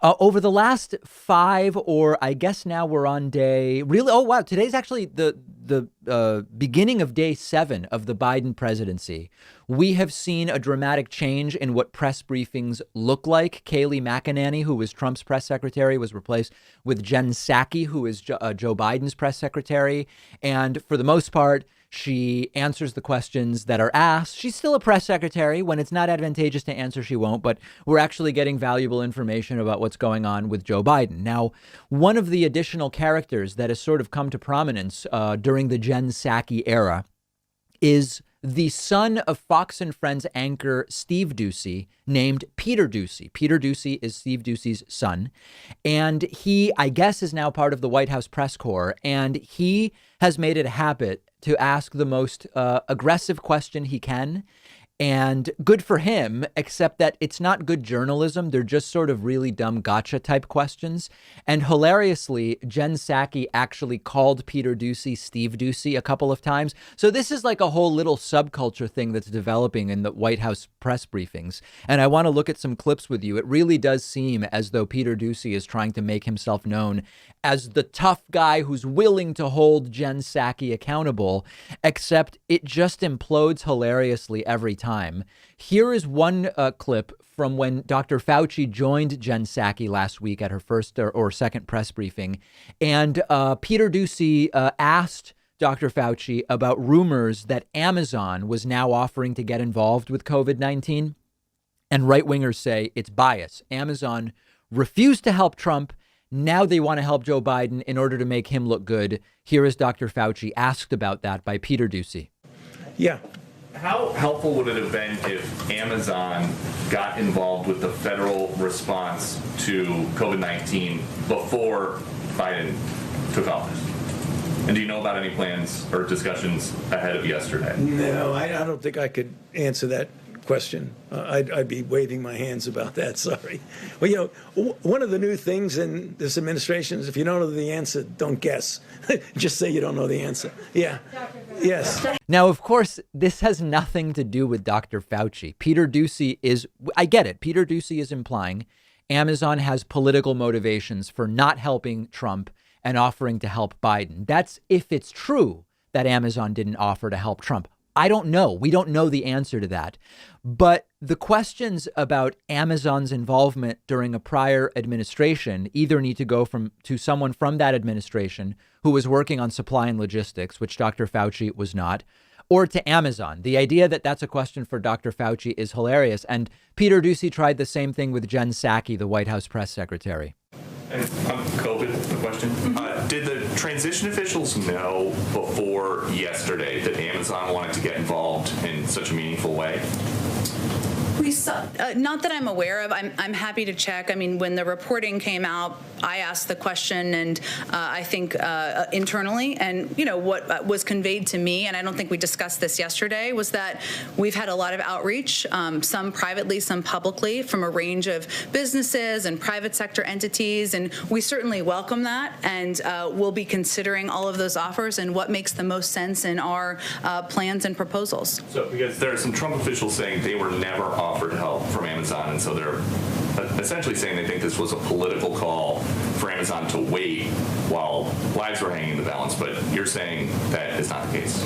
Over the last five, or I guess now we're on day really. Oh wow, today's actually the beginning of day 7 of the Biden presidency. We have seen a dramatic change in what press briefings look like. Kayleigh McEnany, who was Trump's press secretary, was replaced with Jen Psaki, who is Joe Biden's press secretary, and for the most part, she answers the questions that are asked. She's still a press secretary. When it's not advantageous to answer, she won't. But we're actually getting valuable information about what's going on with Joe Biden. Now, one of the additional characters that has sort of come to prominence during the Jen Psaki era is the son of Fox and Friends anchor Steve Doocy, named Peter Doocy. Peter Doocy is Steve Doocy's son. And he, I guess, is now part of the White House press corps. And he has made it a habit to ask the most aggressive question he can. And good for him, except that it's not good journalism. They're just sort of really dumb gotcha type questions. And hilariously, Jen Psaki actually called Peter Doocy Steve Doocy a couple of times. So this is like a whole little subculture thing that's developing in the White House press briefings. And I want to look at some clips with you. It really does seem as though Peter Doocy is trying to make himself known as the tough guy who's willing to hold Jen Psaki accountable, except it just implodes hilariously every time. Here is one clip from when Dr. Fauci joined Jen Psaki last week at her first or second press briefing. And Peter Doocy asked Dr. Fauci about rumors that Amazon was now offering to get involved with COVID-19. And right-wingers say it's bias. Amazon refused to help Trump. Now they want to help Joe Biden in order to make him look good. Here is Dr. Fauci asked about that by Peter Doocy. Yeah. How helpful would it have been if Amazon got involved with the federal response to COVID-19 before Biden took office? And do you know about any plans or discussions ahead of yesterday? No, I don't think I could answer that question. I'd be waving my hands about that. Sorry. Well, one of the new things in this administration is if you don't know the answer, don't guess. Just say you don't know the answer. Yeah. Yes. Now, of course, this has nothing to do with Dr. Fauci. Peter Doocy is, I get it. Peter Doocy is implying Amazon has political motivations for not helping Trump and offering to help Biden. That's if it's true that Amazon didn't offer to help Trump. I don't know. We don't know the answer to that. But the questions about Amazon's involvement during a prior administration either need to go to someone from that administration who was working on supply and logistics, which Dr. Fauci was not, or to Amazon. The idea that that's a question for Dr. Fauci is hilarious. And Peter Doocy tried the same thing with Jen Psaki, the White House press secretary. And on COVID, the question, did the transition officials know before yesterday that Amazon wanted to get involved in such a meaningful way? We saw, not that I'm aware of. I'm happy to check. I mean, when the reporting came out, I asked the question, and I think internally, and what was conveyed to me, and I don't think we discussed this yesterday, was that we've had a lot of outreach, some privately, some publicly, from a range of businesses and private sector entities, and we certainly welcome that, and we'll be considering all of those offers and what makes the most sense in our plans and proposals. So, because there are some Trump officials saying they were never offered help from Amazon, and so they're essentially saying they think this was a political call for Amazon to wait while lives were hanging in the balance, but you're saying that is not the case.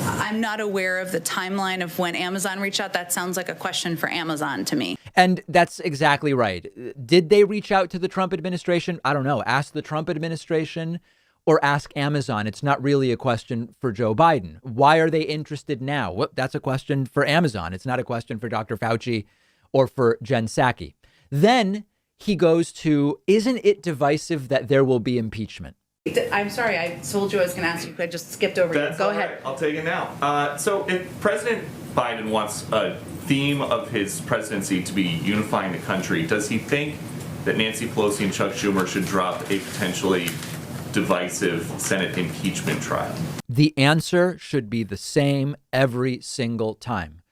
I'm not aware of the timeline of when Amazon reached out. That sounds like a question for Amazon to me. And that's exactly right. Did they reach out to the Trump administration? I don't know. Ask the Trump administration or ask Amazon. It's not really a question for Joe Biden. Why are they interested now? Well, that's a question for Amazon. It's not a question for Dr. Fauci or for Jen Psaki. Then he goes to, isn't it divisive that there will be impeachment? I'm sorry, I told you I was going to ask you. I just skipped over you. Go ahead. Right. I'll take it now. So if President Biden wants a theme of his presidency to be unifying the country, does he think that Nancy Pelosi and Chuck Schumer should drop a potentially divisive Senate impeachment trial? The answer should be the same every single time.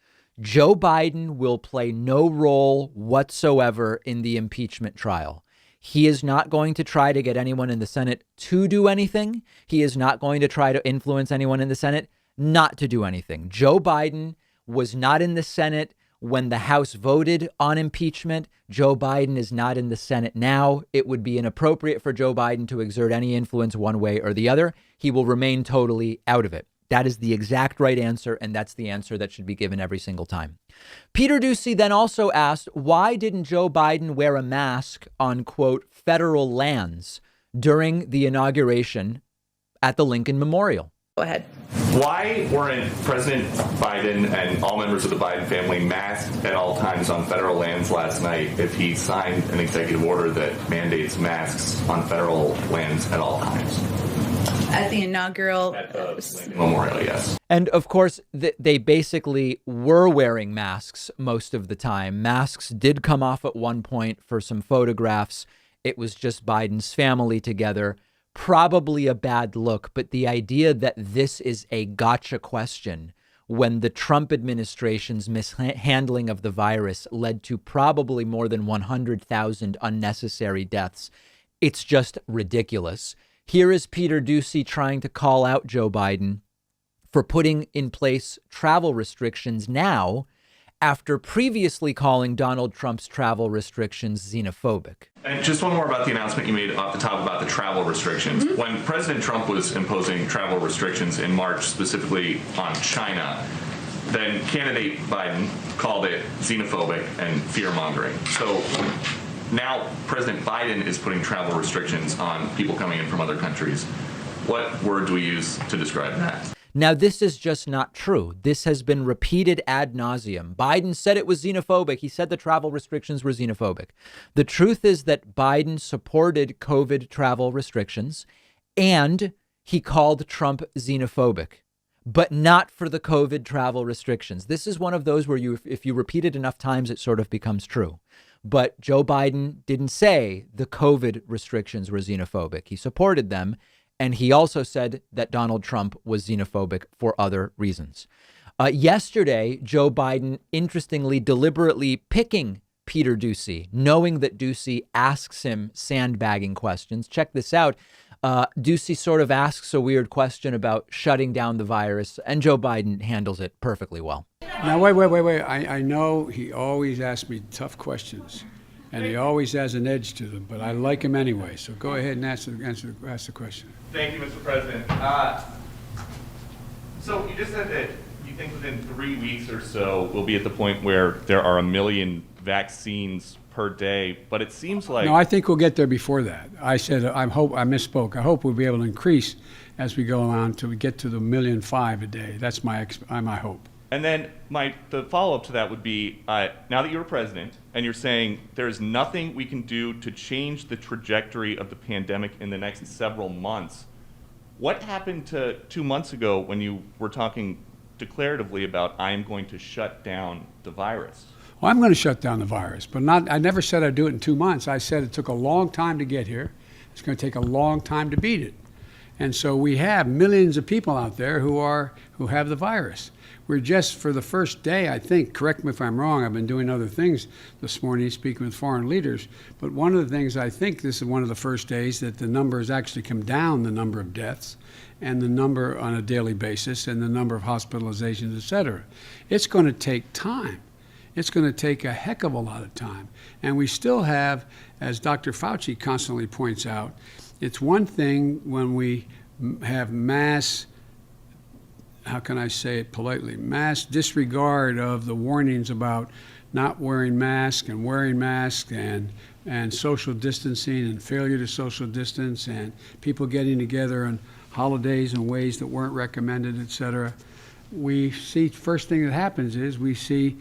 Joe Biden will play no role whatsoever in the impeachment trial. He is not going to try to get anyone in the Senate to do anything. He is not going to try to influence anyone in the Senate not to do anything. Joe Biden was not in the Senate when the House voted on impeachment. Joe Biden is not in the Senate now. It would be inappropriate for Joe Biden to exert any influence one way or the other. He will remain totally out of it. That is the exact right answer, and that's the answer that should be given every single time. Peter Doocy then also asked, why didn't Joe Biden wear a mask on, quote, federal lands during the inauguration at the Lincoln Memorial? Go ahead. Why weren't President Biden and all members of the Biden family masked at all times on federal lands last night if he signed an executive order that mandates masks on federal lands at all times? At the inaugural At the Lincoln Memorial, yes. And of course, they basically were wearing masks most of the time. Masks did come off at one point for some photographs. It was just Biden's family together. Probably a bad look, but the idea that this is a gotcha question when the Trump administration's mishandling of the virus led to probably more than 100,000 unnecessary deaths, it's just ridiculous. Here is Peter Doocy trying to call out Joe Biden for putting in place travel restrictions now after previously calling Donald Trump's travel restrictions xenophobic. And just one more about the announcement you made off the top about the travel restrictions. Mm-hmm. When President Trump was imposing travel restrictions in March, specifically on China, then candidate Biden called it xenophobic and fear-mongering. So now President Biden is putting travel restrictions on people coming in from other countries. What word do we use to describe that? Now, this is just not true. This has been repeated ad nauseum. Biden said it was xenophobic. He said the travel restrictions were xenophobic. The truth is that Biden supported COVID travel restrictions and he called Trump xenophobic, but not for the COVID travel restrictions. This is one of those where if you repeat it enough times, it sort of becomes true. But Joe Biden didn't say the COVID restrictions were xenophobic. He supported them. And he also said that Donald Trump was xenophobic for other reasons. Yesterday, Joe Biden, interestingly, deliberately picking Peter Doocy, knowing that Doocy asks him sandbagging questions. Check this out. Doocy sort of asks a weird question about shutting down the virus, and Joe Biden handles it perfectly well. Now, wait. I know he always asks me tough questions. And he always has an edge to them, but I like him anyway. So go ahead and ask the question. Thank you, Mr. President. So you just said that you think within 3 weeks or so we'll be at the point where there are 1 million vaccines per day, but it seems like... No, I think we'll get there before that. I said I misspoke. I hope we'll be able to increase as we go along till we get to the 1.5 million a day. That's my hope. And then the follow-up to that would be, now that you're president and you're saying there is nothing we can do to change the trajectory of the pandemic in the next several months, what happened to 2 months ago when you were talking declaratively about I'm going to shut down the virus? Well, I'm going to shut down the virus, but I never said I'd do it in 2 months. I said it took a long time to get here. It's going to take a long time to beat it. And so we have millions of people out there who have the virus. We're just, for the first day, I think, correct me if I'm wrong, I've been doing other things this morning, speaking with foreign leaders, but one of the things I think this is one of the first days that the number has actually come down, the number of deaths and the number on a daily basis and the number of hospitalizations, et cetera. It's going to take time. It's going to take a heck of a lot of time. And we still have, as Dr. Fauci constantly points out, it's one thing when we have mass, how can I say it politely, mass disregard of the warnings about not wearing masks and wearing masks and social distancing and failure to social distance and people getting together on holidays in ways that weren't recommended, et cetera. We see, first thing that happens is we see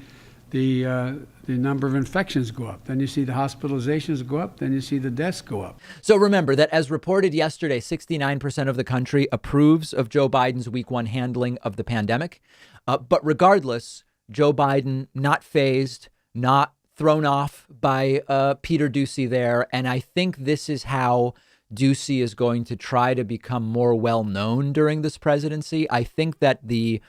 the number of infections go up. Then you see the hospitalizations go up. Then you see the deaths go up. So remember that as reported yesterday, 69% of the country approves of Joe Biden's week 1 handling of the pandemic. But regardless, Joe Biden not fazed, not thrown off by Peter Doocy there. And I think this is how Doocy is going to try to become more well known during this presidency. I think that the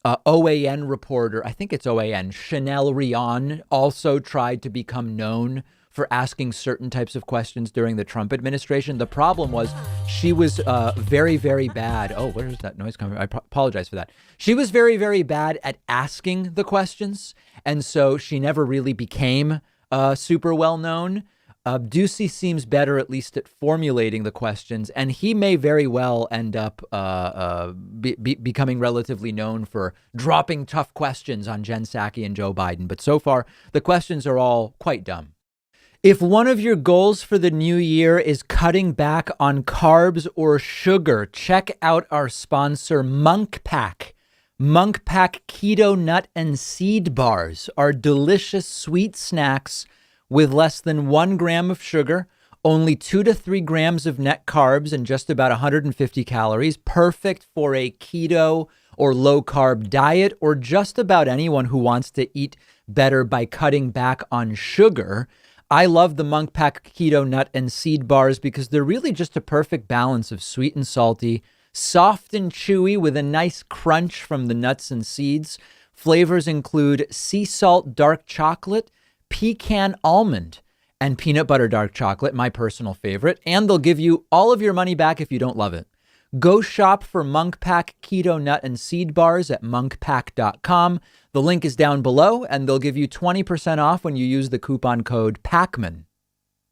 OAN reporter, I think it's OAN, Chanel Rion, also tried to become known for asking certain types of questions during the Trump administration. The problem was she was very, very bad. Oh, where is that noise coming from? I apologize for that. She was very, very bad at asking the questions. And so she never really became super well known. Doocy seems better, at least at formulating the questions, and he may very well end up becoming relatively known for dropping tough questions on Jen Psaki and Joe Biden. But so far, the questions are all quite dumb. If one of your goals for the new year is cutting back on carbs or sugar, check out our sponsor, Monk Pack. Monk Pack Keto Nut and Seed Bars are delicious sweet snacks with less than 1 gram of sugar, only 2 to 3 grams of net carbs, and just about 150 calories. Perfect for a keto or low carb diet, or just about anyone who wants to eat better by cutting back on sugar. I love the Monk Pack Keto Nut and Seed Bars because they're really just a perfect balance of sweet and salty, soft and chewy with a nice crunch from the nuts and seeds. Flavors include sea salt dark chocolate, pecan almond, and peanut butter dark chocolate, my personal favorite. And they'll give you all of your money back if you don't love it. Go shop for Monk Pack Keto Nut and Seed Bars at monkpack.com. The link is down below, and they'll give you 20% off when you use the coupon code Pakman.